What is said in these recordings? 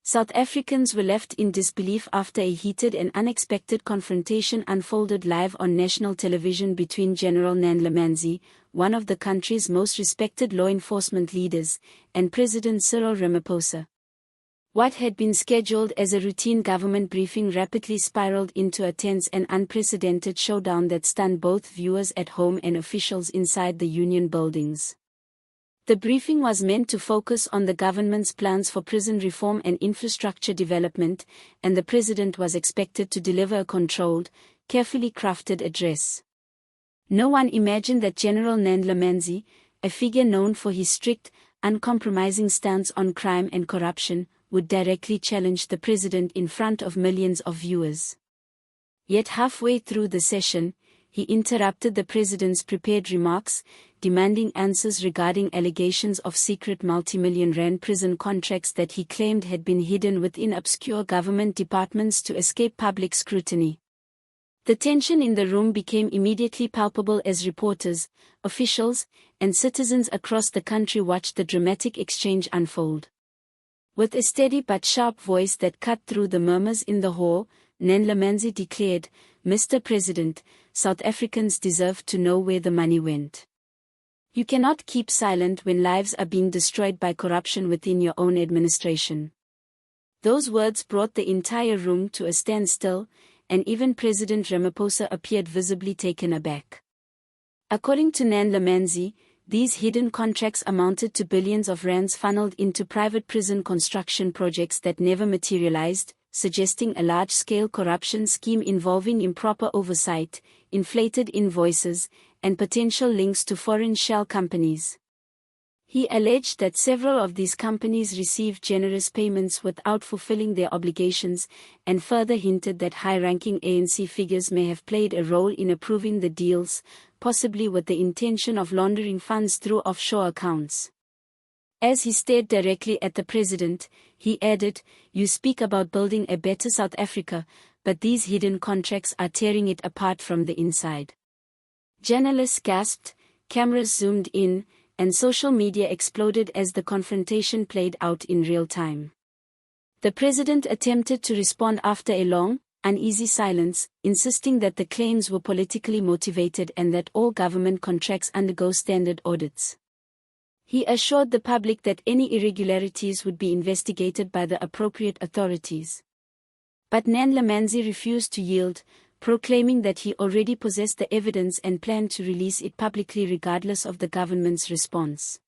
South Africans were left in disbelief after a heated and unexpected confrontation unfolded live on national television between General Nhlanhla Mkhwanazi, one of the country's most respected law enforcement leaders, and President Cyril Ramaphosa. What had been scheduled as a routine government briefing rapidly spiraled into a tense and unprecedented showdown that stunned both viewers at home and officials inside the union buildings. The briefing was meant to focus on the government's plans for prison reform and infrastructure development, and the president was expected to deliver a controlled, carefully crafted address. No one imagined that General Nhlanhla Mkhwanazi, a figure known for his strict, uncompromising stance on crime and corruption, would directly challenge the president in front of millions of viewers. Yet halfway through the session, he interrupted the president's prepared remarks, demanding answers regarding allegations of secret multi-million-rand prison contracts that he claimed had been hidden within obscure government departments to escape public scrutiny. The tension in the room became immediately palpable as reporters, officials, and citizens across the country watched the dramatic exchange unfold. With a steady but sharp voice that cut through the murmurs in the hall, Nhlanhla Mkhwanazi declared, "Mr. President, South Africans deserve to know where the money went. You cannot keep silent when lives are being destroyed by corruption within your own administration." Those words brought the entire room to a standstill, and even President Ramaphosa appeared visibly taken aback. According to Nhlanhla Mkhwanazi, these hidden contracts amounted to billions of rands funneled into private prison construction projects that never materialized, suggesting a large-scale corruption scheme involving improper oversight, inflated invoices, and potential links to foreign shell companies. He alleged that several of these companies received generous payments without fulfilling their obligations, and further hinted that high-ranking ANC figures may have played a role in approving the deals, possibly with the intention of laundering funds through offshore accounts. As he stared directly at the president, he added, "You speak about building a better South Africa, but these hidden contracts are tearing it apart from the inside." Journalists gasped, cameras zoomed in, and social media exploded as the confrontation played out in real time. The president attempted to respond after a long, uneasy silence, insisting that the claims were politically motivated and that all government contracts undergo standard audits. He assured the public that any irregularities would be investigated by the appropriate authorities. But Nhlanhla Mkhwanazi refused to yield, proclaiming that he already possessed the evidence and planned to release it publicly regardless of the government's response.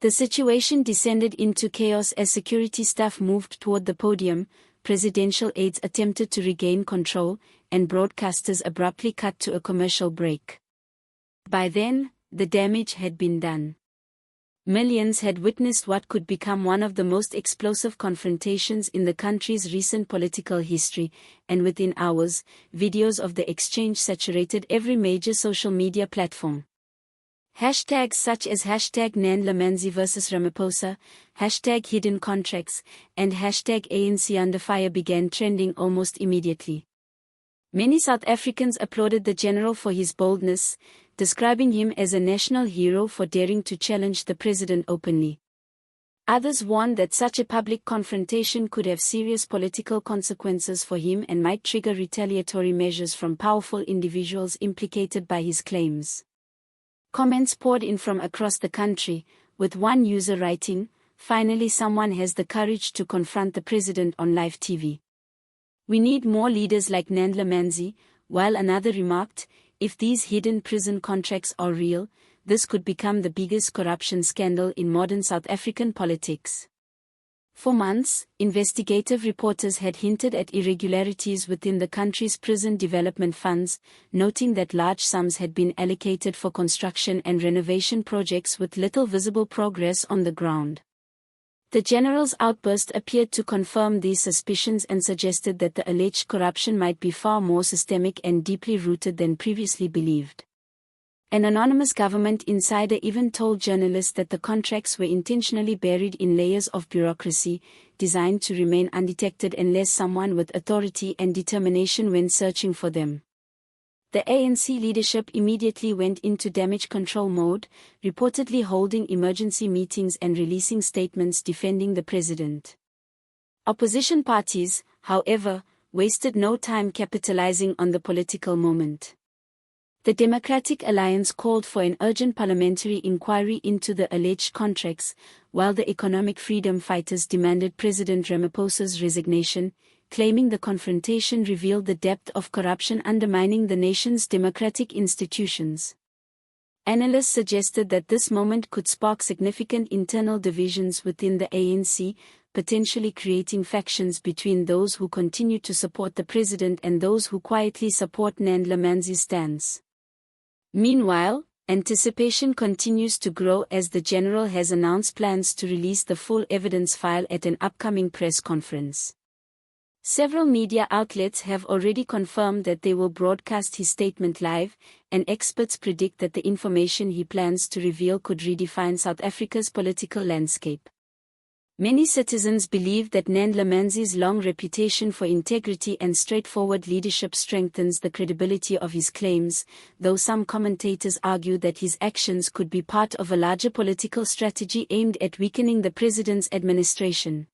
The situation descended into chaos as security staff moved toward the podium, presidential aides attempted to regain control, and broadcasters abruptly cut to a commercial break. By then, the damage had been done. Millions had witnessed what could become one of the most explosive confrontations in the country's recent political history, and within hours, videos of the exchange saturated every major social media platform. Hashtags such as #Nhlanhla Mkhwanazi vs Ramaphosa, #Hidden Contracts, and #ANC Under Fire began trending almost immediately. Many South Africans applauded the general for his boldness, describing him as a national hero for daring to challenge the president openly. Others warned that such a public confrontation could have serious political consequences for him and might trigger retaliatory measures from powerful individuals implicated by his claims. Comments poured in from across the country, with one user writing, "Finally someone has the courage to confront the president on live TV. We need more leaders like Nhlanhla Mkhwanazi," while another remarked, "If these hidden prison contracts are real, this could become the biggest corruption scandal in modern South African politics." For months, investigative reporters had hinted at irregularities within the country's prison development funds, noting that large sums had been allocated for construction and renovation projects with little visible progress on the ground. The general's outburst appeared to confirm these suspicions and suggested that the alleged corruption might be far more systemic and deeply rooted than previously believed. An anonymous government insider even told journalists that the contracts were intentionally buried in layers of bureaucracy, designed to remain undetected unless someone with authority and determination went searching for them. The ANC leadership immediately went into damage control mode, reportedly holding emergency meetings and releasing statements defending the president. Opposition parties, however, wasted no time capitalizing on the political moment. The Democratic Alliance called for an urgent parliamentary inquiry into the alleged contracts, while the economic freedom fighters demanded President Ramaphosa's resignation, claiming the confrontation revealed the depth of corruption undermining the nation's democratic institutions. Analysts suggested that this moment could spark significant internal divisions within the ANC, potentially creating factions between those who continue to support the president and those who quietly support Nhlanhla Mkhwanazi's stance. Meanwhile, anticipation continues to grow as the general has announced plans to release the full evidence file at an upcoming press conference. Several media outlets have already confirmed that they will broadcast his statement live, and experts predict that the information he plans to reveal could redefine South Africa's political landscape. Many citizens believe that Nhlanhla Mkhwanazi's long reputation for integrity and straightforward leadership strengthens the credibility of his claims, though some commentators argue that his actions could be part of a larger political strategy aimed at weakening the president's administration.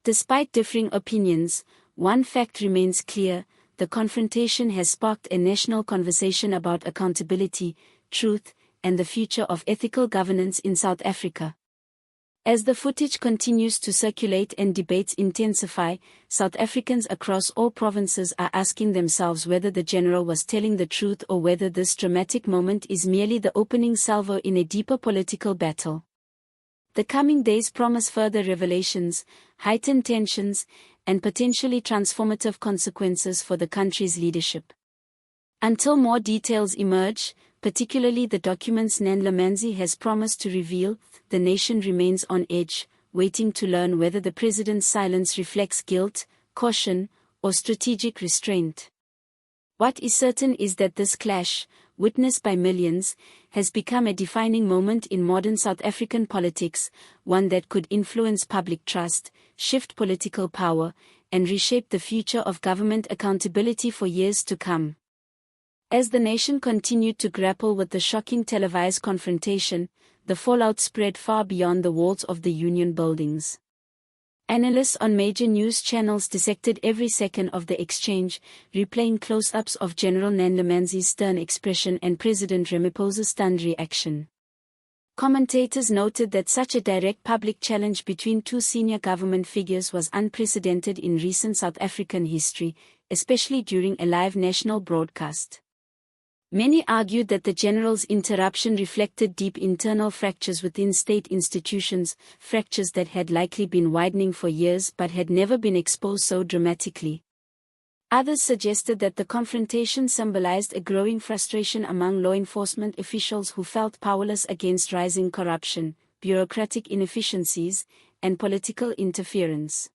Despite differing opinions, one fact remains clear: the confrontation has sparked a national conversation about accountability, truth, and the future of ethical governance in South Africa. As the footage continues to circulate and debates intensify, South Africans across all provinces are asking themselves whether the general was telling the truth or whether this dramatic moment is merely the opening salvo in a deeper political battle. The coming days promise further revelations, heightened tensions, and potentially transformative consequences for the country's leadership. Until more details emerge, particularly the documents Nhlanhla Mkhwanazi has promised to reveal, the nation remains on edge, waiting to learn whether the president's silence reflects guilt, caution, or strategic restraint. What is certain is that this clash, witnessed by millions, has become a defining moment in modern South African politics, one that could influence public trust, shift political power, and reshape the future of government accountability for years to come. As the nation continued to grapple with the shocking televised confrontation, the fallout spread far beyond the walls of the Union buildings. Analysts on major news channels dissected every second of the exchange, replaying close-ups of General Nhlanhla Mkhwanazi's stern expression and President Ramaphosa's stunned reaction. Commentators noted that such a direct public challenge between two senior government figures was unprecedented in recent South African history, especially during a live national broadcast. Many argued that the general's interruption reflected deep internal fractures within state institutions, fractures that had likely been widening for years but had never been exposed so dramatically. Others suggested that the confrontation symbolized a growing frustration among law enforcement officials who felt powerless against rising corruption, bureaucratic inefficiencies, and political interference.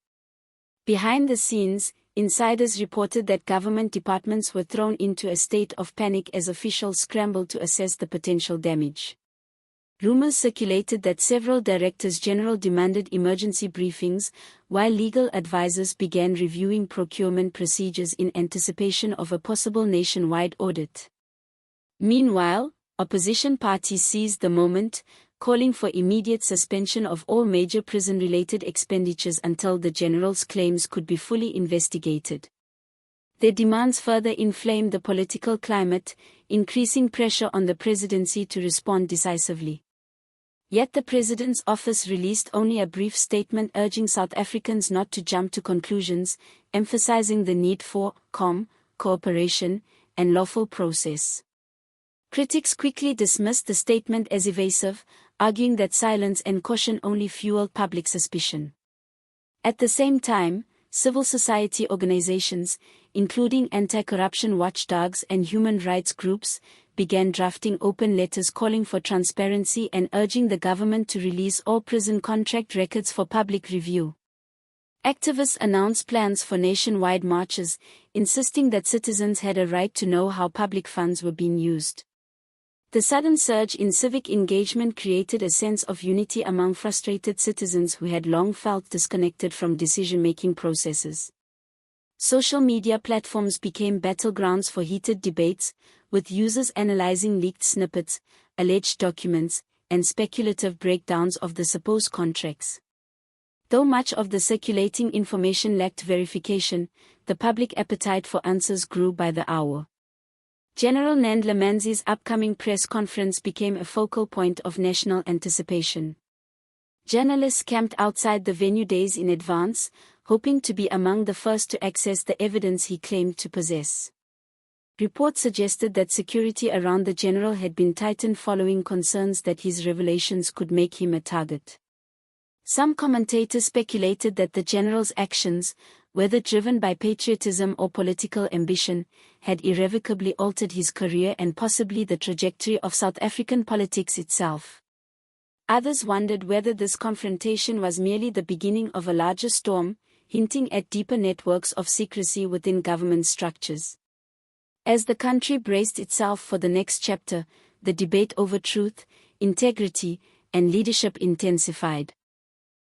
Behind the scenes, insiders reported that government departments were thrown into a state of panic as officials scrambled to assess the potential damage. Rumors circulated that several directors general demanded emergency briefings, while legal advisors began reviewing procurement procedures in anticipation of a possible nationwide audit. Meanwhile, opposition parties seized the moment, calling for immediate suspension of all major prison-related expenditures until the general's claims could be fully investigated. Their demands further inflamed the political climate, increasing pressure on the presidency to respond decisively. Yet the president's office released only a brief statement urging South Africans not to jump to conclusions, emphasizing the need for calm, cooperation, and lawful process. Critics quickly dismissed the statement as evasive, arguing that silence and caution only fueled public suspicion. At the same time, civil society organizations, including anti-corruption watchdogs and human rights groups, began drafting open letters calling for transparency and urging the government to release all prison contract records for public review. Activists announced plans for nationwide marches, insisting that citizens had a right to know how public funds were being used. The sudden surge in civic engagement created a sense of unity among frustrated citizens who had long felt disconnected from decision-making processes. Social media platforms became battlegrounds for heated debates, with users analyzing leaked snippets, alleged documents, and speculative breakdowns of the supposed contracts. Though much of the circulating information lacked verification, the public appetite for answers grew by the hour. General Nhlanhla Mkhwanazi's upcoming press conference became a focal point of national anticipation. Journalists camped outside the venue days in advance, hoping to be among the first to access the evidence he claimed to possess. Reports suggested that security around the general had been tightened following concerns that his revelations could make him a target. Some commentators speculated that the general's actions, whether driven by patriotism or political ambition, had irrevocably altered his career and possibly the trajectory of South African politics itself. Others wondered whether this confrontation was merely the beginning of a larger storm, hinting at deeper networks of secrecy within government structures. As the country braced itself for the next chapter, the debate over truth, integrity, and leadership intensified.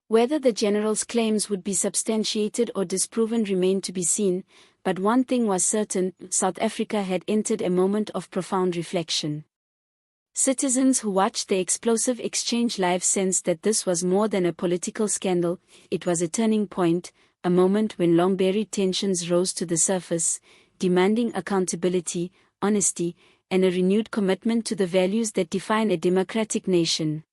Whether the general's claims would be substantiated or disproven remained to be seen, but one thing was certain: South Africa had entered a moment of profound reflection. Citizens who watched the explosive exchange live sensed that this was more than a political scandal, it was a turning point, a moment when long-buried tensions rose to the surface, demanding accountability, honesty, and a renewed commitment to the values that define a democratic nation.